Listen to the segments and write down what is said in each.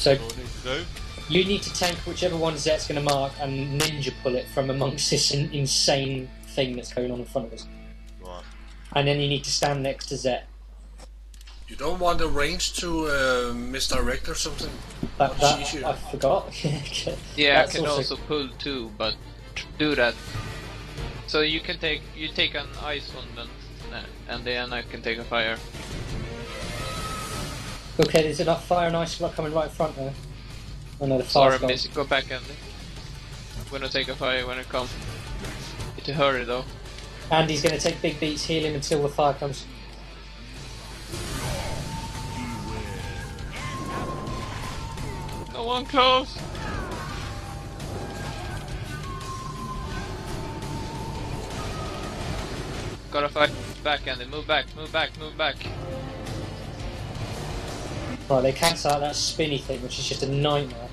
So what I need to do. you need to tank whichever one Zet's going to mark and ninja pull it from amongst this insane thing that's going on in front of us. Right. And then you need to stand next to Zet. You don't want the range to misdirect or something? That easier. I forgot. Yeah, That's I can also pull too, but do that. So you can take an ice one then, and then I can take a fire. Okay, there's enough fire and ice coming right in front there. Oh no, the fire's Sorry, gone. go back, Andy. I'm gonna take a fire when it comes. Need to hurry though. Andy's going to take big beats, heal him until the fire comes. No one close! Gotta fight back, Andy. Move back, move back, move back. Right, they cancel out that spinny thing, which is just a nightmare.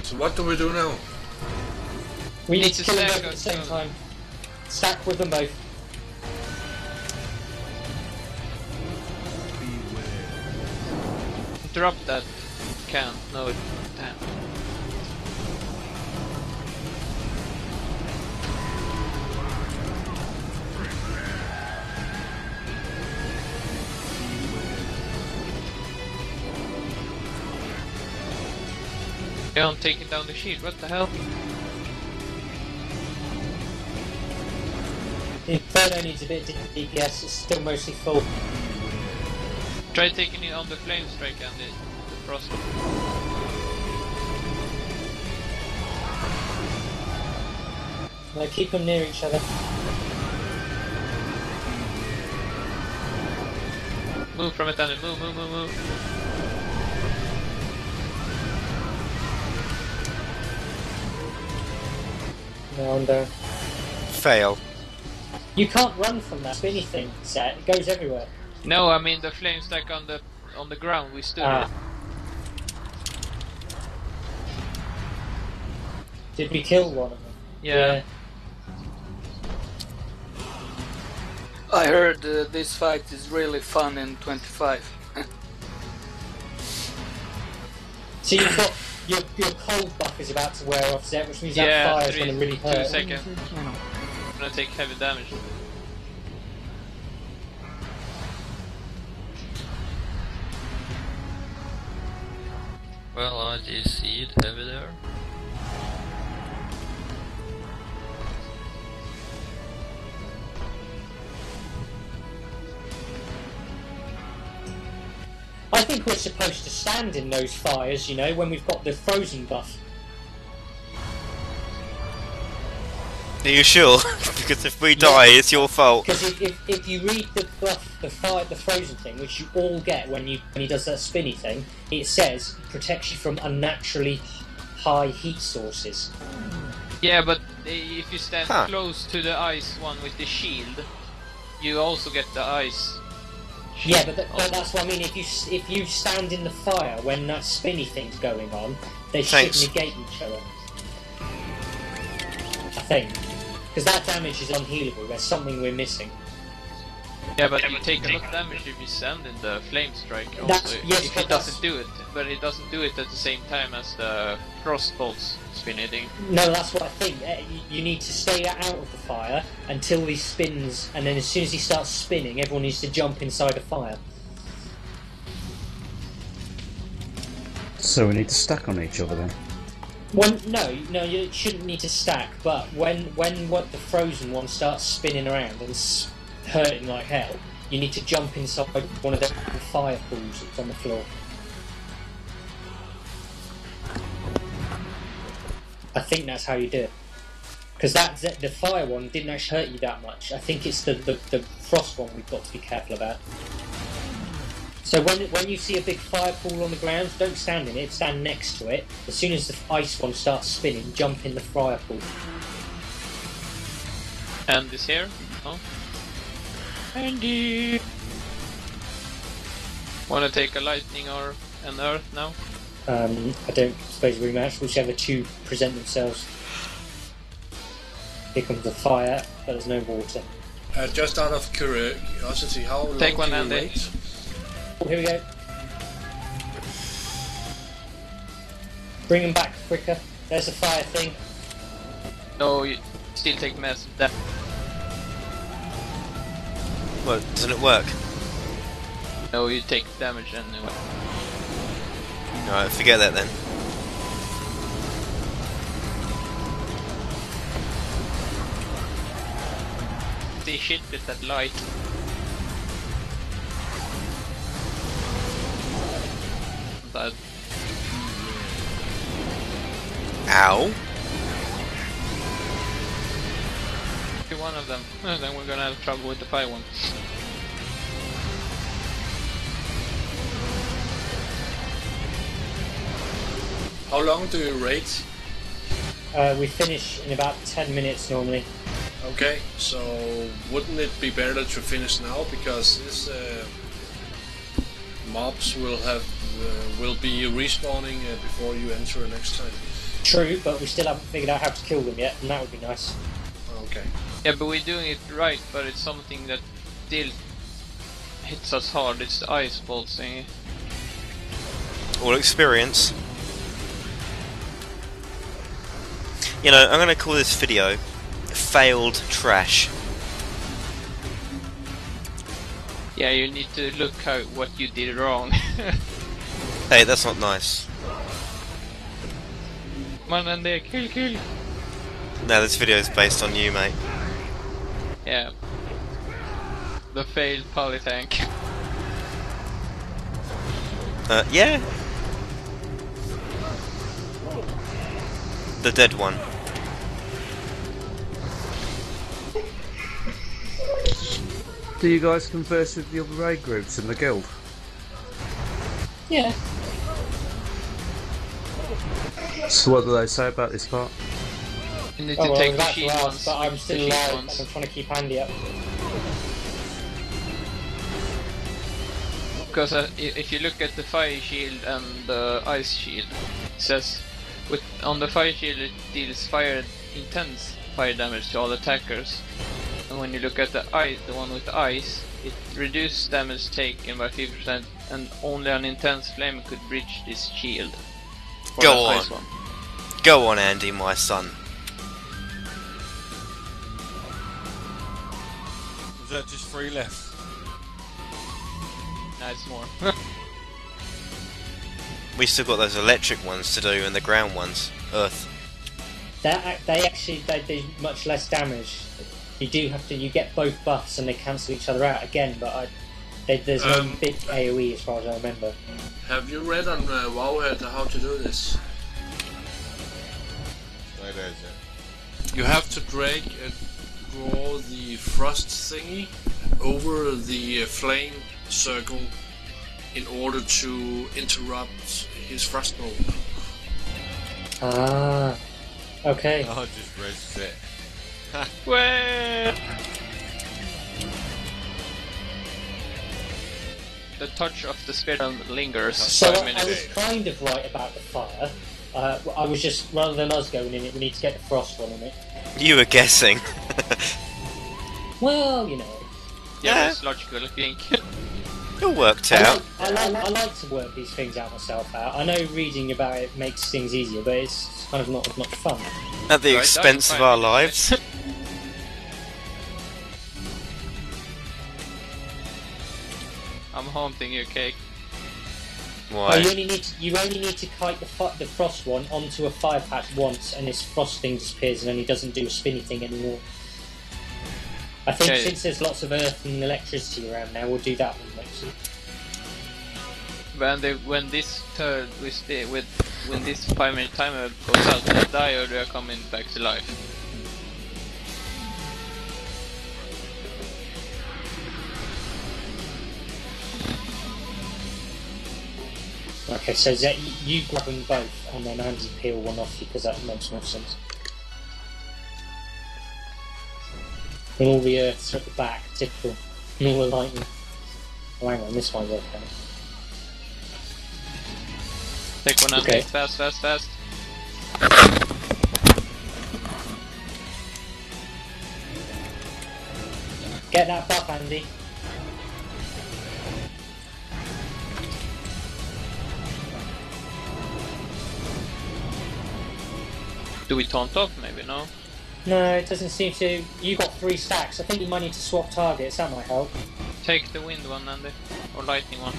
So what do we do now? We need to to kill them stack both at the us, same time. Stack with them both. Drop that can. No, damn. Yeah, I'm taking down the shield. What the hell? The Inferno needs a bit of DPS, it's still mostly full. Try taking it on the flame strike and the frost. No, keep them near each other. Move from it, Andy. Move, move, move, move. No, I'm down. Fail. You can't run from that spinny thing, Zet. It goes everywhere. No, I mean the flame stack on the ground. We stood it. Did we kill one of them? Yeah. I heard this fight is really fun in 25. So you've got your cold buff is about to wear off, Zet, which means that fire's going to really 2 hurt. seconds. I'm gonna take heavy damage. Well, I did see it heavy there. I think we're supposed to stand in those fires, you know, when we've got the frozen buff. Are you sure? Because if we die, it's your fault. Because if you read the buff, the frozen thing, which you all get when he does that spinny thing, it says it protects you from unnaturally high heat sources. Yeah, but if you stand close to the ice one with the shield, you also get the ice. Yeah, but that's what I mean. If you stand in the fire when that spinny thing's going on, they should negate each other. I think. Because that damage is unhealable, there's something we're missing. Yeah, but you take a lot of damage if you stand in the flame strike also, if it doesn't do it. But it doesn't do it at the same time as the frost bolts spinning. No, that's what I think. You need to stay out of the fire until he spins, and then as soon as he starts spinning, everyone needs to jump inside the fire. So we need to stack on each other then? No, you shouldn't need to stack, but when the frozen one starts spinning around and hurting like hell, you need to jump inside one of the fire pools that's on the floor. I think that's how you do it. Because the fire one didn't actually hurt you that much. I think it's the frost one we've got to be careful about. So when you see a big fire pool on the ground, don't stand in it, stand next to it. As soon as the ice one starts spinning, jump in the fire pool. And this here? No? Andy! Wanna take a lightning or an earth now? I don't suppose rematch, whichever two present themselves. Here comes the fire, but there's no water. Just out of curiosity, how long Take one, do you Andy. wait? Oh, here we go. Bring them back quicker. There's a fire thing. No, you still take massive damage. Well, doesn't it work? No, you take damage anyway. Alright, forget that then. See shit with that light. But Ow. one of them, then we're gonna have trouble with the fire one. How long do you raid? We finish in about 10 minutes normally. Okay, so wouldn't it be better to finish now, because this mobs will be respawning before you enter next time. True, but we still haven't figured out how to kill them yet, and that would be nice. Okay. Yeah, but we're doing it right, but it's something that still hits us hard. It's the ice ball thingy. All experience. You know, I'm gonna call this video failed trash. Yeah, you need to look at what you did wrong. Hey, that's not nice. Man, and there, kill. No, this video is based on you, mate. Yeah. The failed polytank. Yeah. The dead one. Do you guys converse with the other raid groups in the guild? Yeah. So what do they say about this part? You need to take the that's shield last, ones. but I'm still the shield alive, ones. and I'm trying to keep Andy up. Because if you look at the fire shield and the ice shield, it says on the fire shield it deals intense fire damage to all attackers. And when you look at the one with the ice, it reduces damage taken by 50%, and only an intense flame could breach this shield. Go on. Go on, Andy, my son. Was that just 3 left? Nah, it's more. We still got those electric ones to do and the ground ones. Earth. They do much less damage. You get both buffs and they cancel each other out again, but there's no big AoE as far as I remember. Have you read on Wowhead how to do this? You have to drag and draw the frost thingy over the flame circle in order to interrupt his frost mode. Ah, okay. Oh, just res it. Where? The touch of the spirit lingers. So 5 I minutes. was kind of right about the fire. I was just, rather than us going in it, we need to get the frost one in it. You were guessing. Well, you know. Yeah, Yeah. that's logical, I think. It worked out. I like to work these things out myself out. I know reading about it makes things easier, but it's kind of not as much fun. At the Right, expense that of was our 5 lives. minutes. I'm haunting you, Cake. Why? You only need to kite the frost one onto a fire patch once, and this frost thing disappears, and then he doesn't do a spinny thing anymore. I think Okay. since there's lots of earth and electricity around now, we'll do that one next. When this 5-minute timer goes out, they die or they are coming back to life. Okay, so Zet, you grab them both, and then Andy peel one off because that makes more sense. And all the earths are at the back, typical. And all the lightning. Oh, hang on, this one's okay. Take one out, Okay. fast. Get that buff, Andy. Do we taunt off? Maybe no. No, it doesn't seem to. You got 3 stacks. I think you might need to swap targets. That might help. Take the wind one, Andy, or lightning one.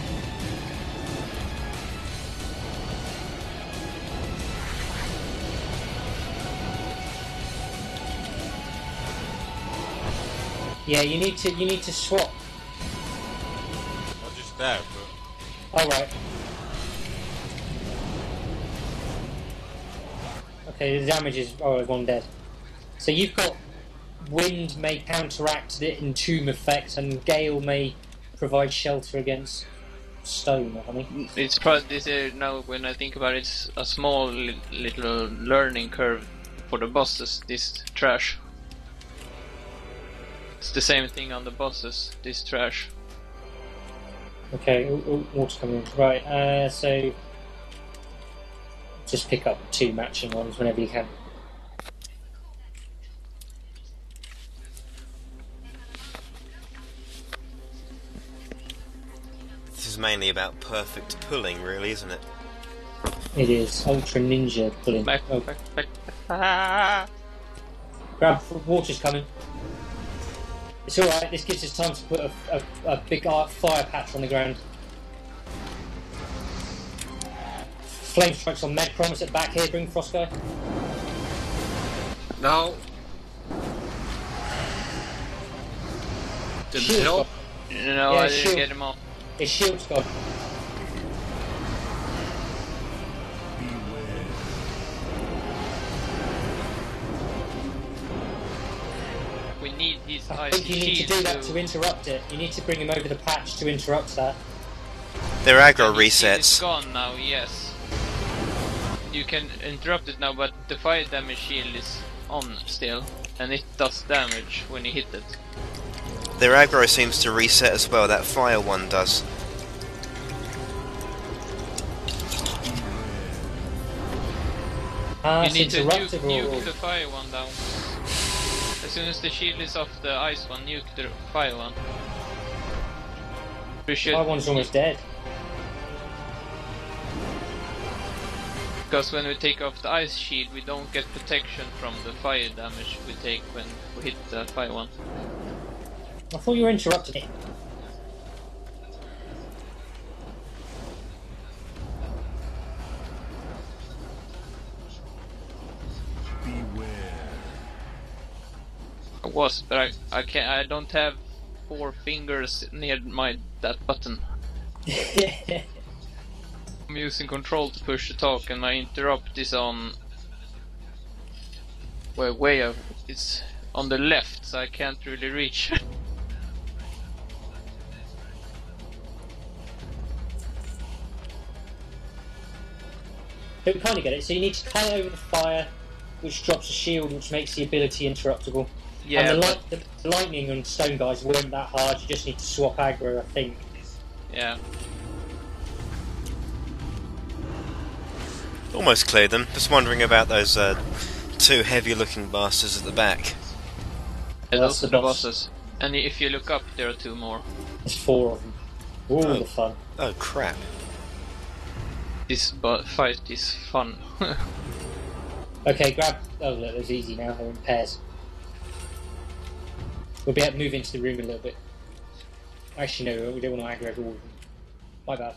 Yeah, you need to swap. Not just there, but All right. Okay, the damage is one dead. So you've got wind may counteract the entomb effect, and gale may provide shelter against stone or something. It's probably this now when I think about it, it's a small little learning curve for the bosses. This trash. It's the same thing on the bosses. This trash. Okay, water coming in. Right, so just pick up 2 matching ones whenever you can. This is mainly about perfect pulling, really, isn't it? It is ultra ninja pulling. Back. Grab, water's coming. It's alright, this gives us time to put a big fire patch on the ground. Flame strikes on Med Promise at back here, bring Frost guy. Now. Did it Shield's help? gone. No, Yeah, I didn't shield. get him off. His shield's gone. We need his I icy think you need to shield do that to interrupt it. You need to bring him over the patch to interrupt that. Their aggro His shield is resets. gone now, yes. You can interrupt it now, but the fire damage shield is on still, and it does damage when you hit it. Their aggro seems to reset as well, that fire one does. Ah, You it's need to interruptible. nuke the fire one down. As soon as the shield is off the ice one, nuke the fire one. We should, My one's almost dead. because when we take off the ice shield, we don't get protection from the fire damage we take when we hit the fire one. I thought you were interrupting it. I was, but I can't. I don't have 4 fingers near that button. I'm using control to push the talk, and my interrupt is on. Well, way up. It's on the left, so I can't really reach. But we kind of get it. So you need to kite over the fire, which drops a shield, which makes the ability interruptible. Yeah, and but, the lightning and stone guys weren't that hard. You just need to swap aggro, I think. yeah. Almost cleared them. Just wondering about those 2 heavy-looking bastards at the back. And That's those are the the boss. bosses. And if you look up, there are 2 more. There's 4 of them. All Oh. the fun. Oh crap. This fight is fun. Okay, grab. Oh, look, it's easy now. They're in pairs. We'll be able to move into the room a little bit. Actually, no, we don't want to aggro all of them. My bad.